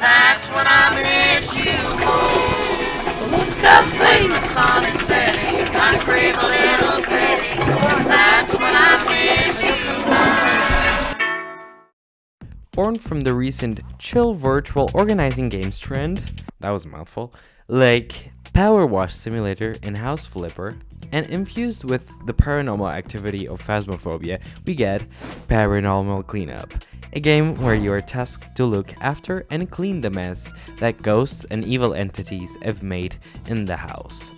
That's when I miss you most. So disgusting! When the sun is setting, I crave a little petting. That's when I miss you most. Born from the recent chill virtual organizing games trend, that was a mouthful, like Power Wash Simulator and House Flipper, and infused with the paranormal activity of Phasmophobia, we get Paranormal Cleanup, a game where you are tasked to look after and clean the mess that ghosts and evil entities have made in the house.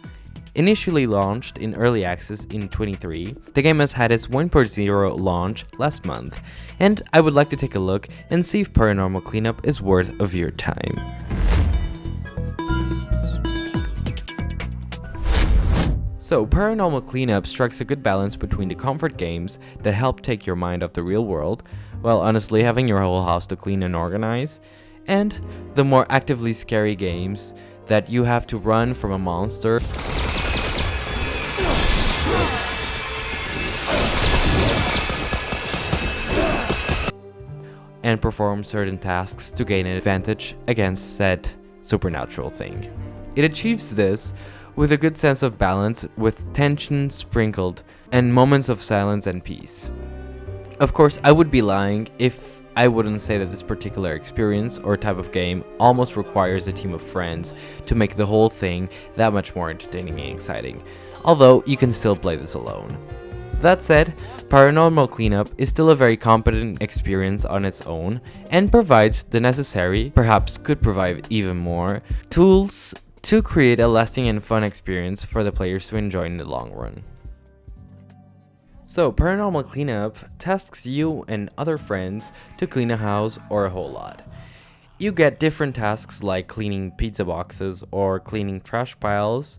Initially launched in early access in 2023, the game has had its 1.0 launch last month, and I would like to take a look and see if Paranormal Cleanup is worth of your time. So, Paranormal Cleanup strikes a good balance between the comfort games that help take your mind off the real world, while honestly having your whole house to clean and organize, and the more actively scary games that you have to run from a monster and perform certain tasks to gain an advantage against said supernatural thing. It achieves this with a good sense of balance, with tension sprinkled and moments of silence and peace. Of course, I would be lying if I wouldn't say that this particular experience or type of game almost requires a team of friends to make the whole thing that much more entertaining and exciting, although you can still play this alone. That said, Paranormal Cleanup is still a very competent experience on its own and provides the necessary, perhaps could provide even more, tools to create a lasting and fun experience for the players to enjoy in the long run. So, Paranormal Cleanup tasks you and other friends to clean a house or a whole lot. You get different tasks like cleaning pizza boxes or cleaning trash piles,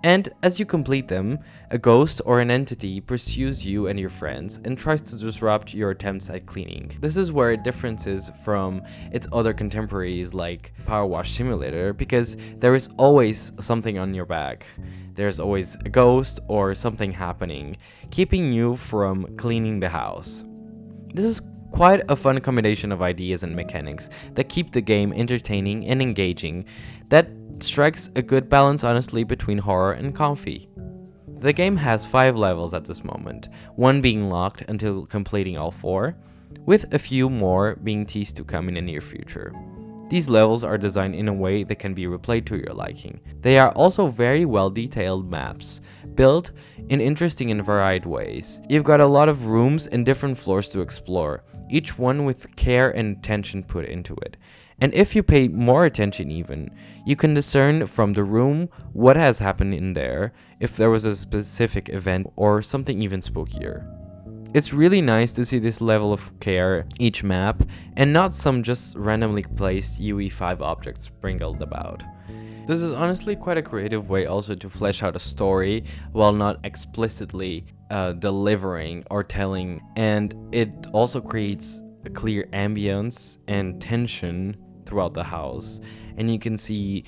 and as you complete them, a ghost or an entity pursues you and your friends and tries to disrupt your attempts at cleaning. This is where it differences from its other contemporaries like Power Wash Simulator, because there is always something on your back. There's always a ghost or something happening, keeping you from cleaning the house. This is quite a fun combination of ideas and mechanics that keep the game entertaining and engaging, that strikes a good balance honestly between horror and comfy. The game has 5 levels at this moment, 1 being locked until completing all 4, with a few more being teased to come in the near future. These levels are designed in a way that can be replayed to your liking. They are also very well detailed maps, built in interesting and varied ways. You've got a lot of rooms and different floors to explore, each one with care and attention put into it. And if you pay more attention even, you can discern from the room what has happened in there, if there was a specific event or something even spookier. It's really nice to see this level of care each map, and not some just randomly placed UE5 objects sprinkled about. This is honestly quite a creative way also to flesh out a story while not explicitly delivering or telling, and it also creates a clear ambience and tension throughout the house, and you can see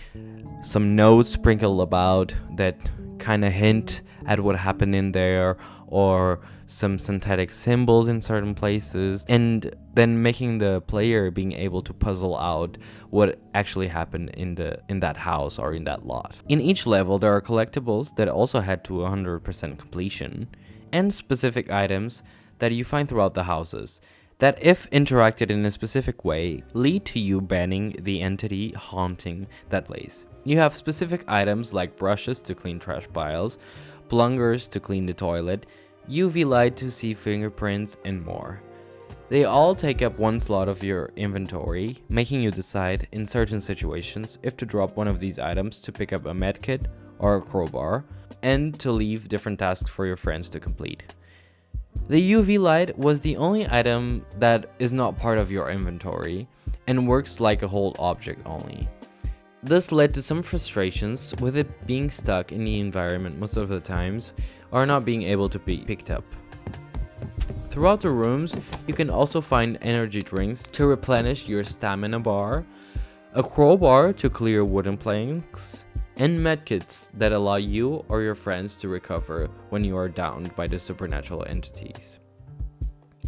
some notes sprinkled about that kind of hint at what happened in there, or some synthetic symbols in certain places, and then making the player being able to puzzle out what actually happened in that house or in that lot. In each level there are collectibles that also head to 100% completion, and specific items that you find throughout the houses that, if interacted in a specific way, lead to you banning the entity haunting that place. You have specific items like brushes to clean trash piles, plungers to clean the toilet, UV light to see fingerprints, and more. They all take up 1 slot of your inventory, making you decide in certain situations if to drop one of these items to pick up a medkit or a crowbar, and to leave different tasks for your friends to complete. The UV light was the only item that is not part of your inventory and works like a hold object only. This led to some frustrations with it being stuck in the environment most of the times, or not being able to be picked up. Throughout the rooms, you can also find energy drinks to replenish your stamina bar, a crowbar to clear wooden planks, and medkits that allow you or your friends to recover when you are downed by the supernatural entities.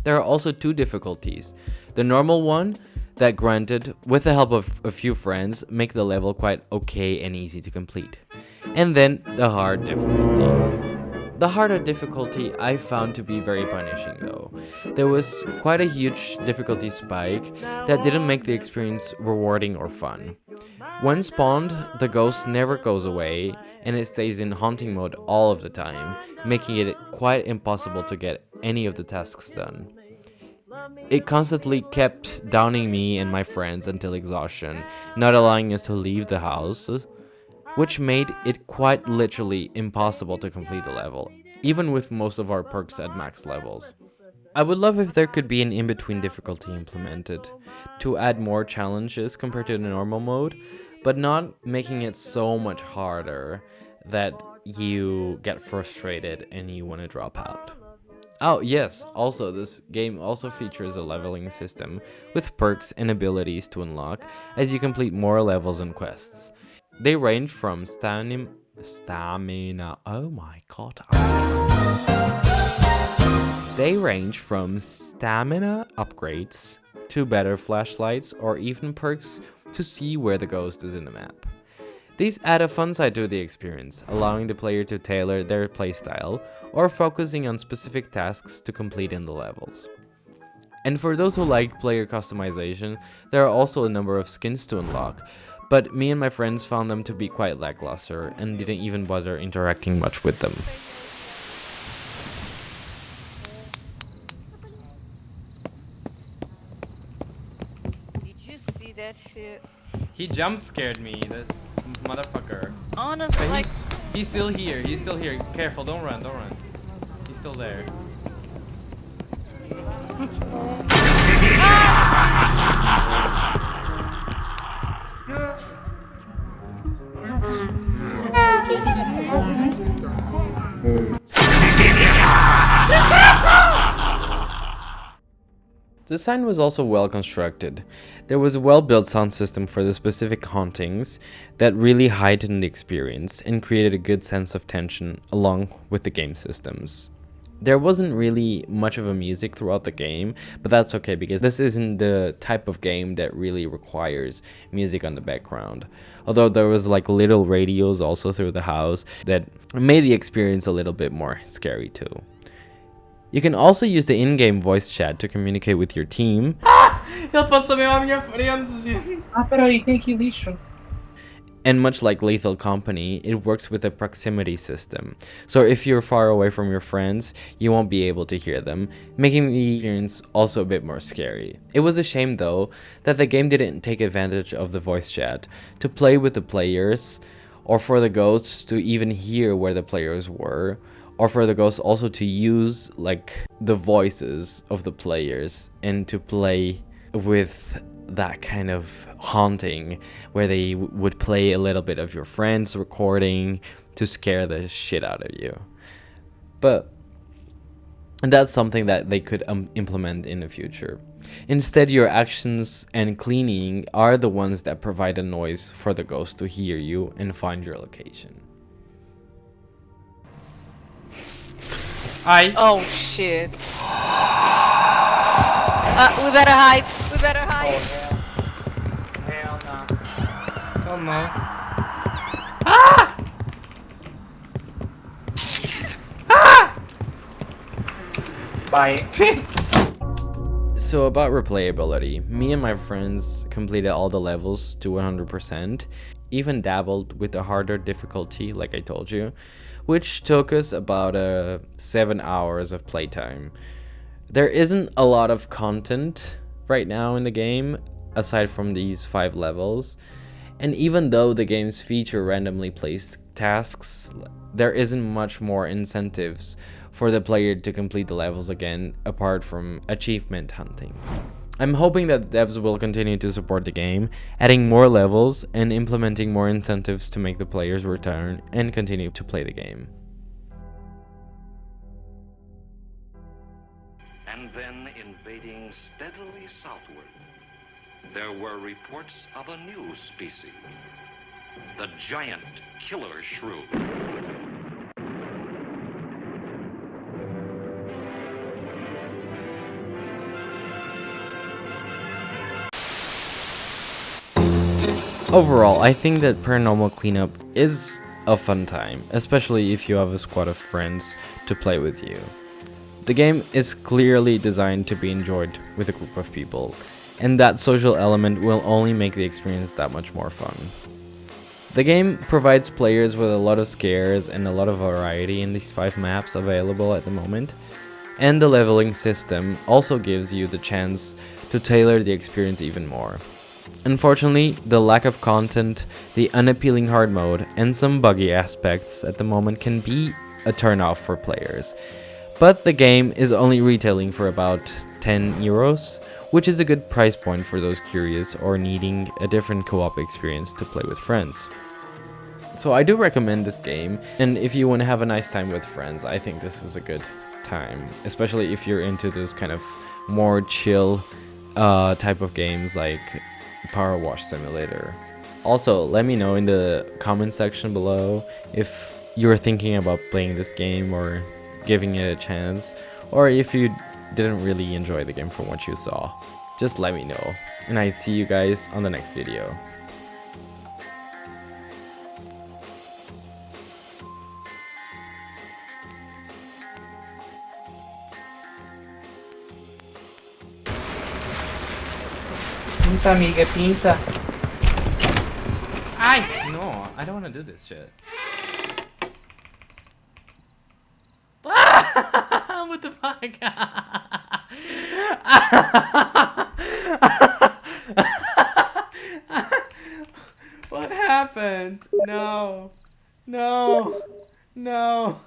There are also 2 difficulties. The normal one that, granted, with the help of a few friends, make the level quite okay and easy to complete. And then the hard difficulty. The harder difficulty I found to be very punishing though. There was quite a huge difficulty spike that didn't make the experience rewarding or fun. When spawned, the ghost never goes away and it stays in haunting mode all of the time, making it quite impossible to get any of the tasks done. It constantly kept downing me and my friends until exhaustion, not allowing us to leave the house, which made it quite literally impossible to complete the level, even with most of our perks at max levels. I would love if there could be an in-between difficulty implemented, to add more challenges compared to the normal mode, but not making it so much harder that you get frustrated and you want to drop out. Oh yes, also this game also features a leveling system with perks and abilities to unlock as you complete more levels and quests. They range from stamina, oh my god. They range from stamina upgrades to better flashlights or even perks to see where the ghost is in the map. These add a fun side to the experience, allowing the player to tailor their playstyle or focusing on specific tasks to complete in the levels. And for those who like player customization, there are also a number of skins to unlock, but me and my friends found them to be quite lackluster and didn't even bother interacting much with them. Did you see that shit? He jump scared me, this motherfucker. Honestly, But like, he's still here. He's still here. Careful, don't run, don't run. He's still there. The sign was also well constructed. There was a well-built sound system for the specific hauntings that really heightened the experience and created a good sense of tension along with the game systems. There wasn't really much of a music throughout the game, but that's okay because this isn't the type of game that really requires music on the background. Although there was like little radios also through the house that made the experience a little bit more scary too. You can also use the in-game voice chat to communicate with your team. Ele passou mesmo à minha frente. Peraí, tem aqui lixo. And much like Lethal Company, it works with a proximity system. So if you're far away from your friends, you won't be able to hear them, making the experience also a bit more scary. It was a shame though that the game didn't take advantage of the voice chat to play with the players, or for the ghosts to even hear where the players were, or for the ghosts also to use like the voices of the players and to play with that kind of haunting where they would play a little bit of your friends recording to scare the shit out of you. And that's something that they could implement in the future. Instead, your actions and cleaning are the ones that provide a noise for the ghost to hear you and find your location. Ai. oh shit. We better hide. We better hide. Hell no. Oh no. Bye. So about replayability, me and my friends completed all the levels to 100%, even dabbled with the harder difficulty like I told you, which took us about 7 hours of playtime. There isn't a lot of content right now in the game, aside from these 5 levels, and even though the games feature randomly placed tasks, there isn't much more incentives for the player to complete the levels again, apart from achievement hunting. I'm hoping that devs will continue to support the game, adding more levels and implementing more incentives to make the players return and continue to play the game. And then invading steadily southward, there were reports of a new species, the giant killer shrew. Overall, I think that Paranormal Cleanup is a fun time, especially if you have a squad of friends to play with you. The game is clearly designed to be enjoyed with a group of people, and that social element will only make the experience that much more fun. The game provides players with a lot of scares and a lot of variety in these 5 maps available at the moment, and the leveling system also gives you the chance to tailor the experience even more. Unfortunately, the lack of content, the unappealing hard mode, and some buggy aspects at the moment can be a turn-off for players. But the game is only retailing for about 10 euros, which is a good price point for those curious or needing a different co-op experience to play with friends. So I do recommend this game, and if you want to have a nice time with friends, I think this is a good time, especially if you're into those kind of more chill type of games like Power Wash Simulator. Also, let me know in the comment section below if you're thinking about playing this game or giving it a chance, or if you didn't really enjoy the game from what you saw. Just let me know, and I see you guys on the next video. Pinta, amiga, pinta. Ay! No, I don't want to do this shit. What the fuck? What happened? No. No. No.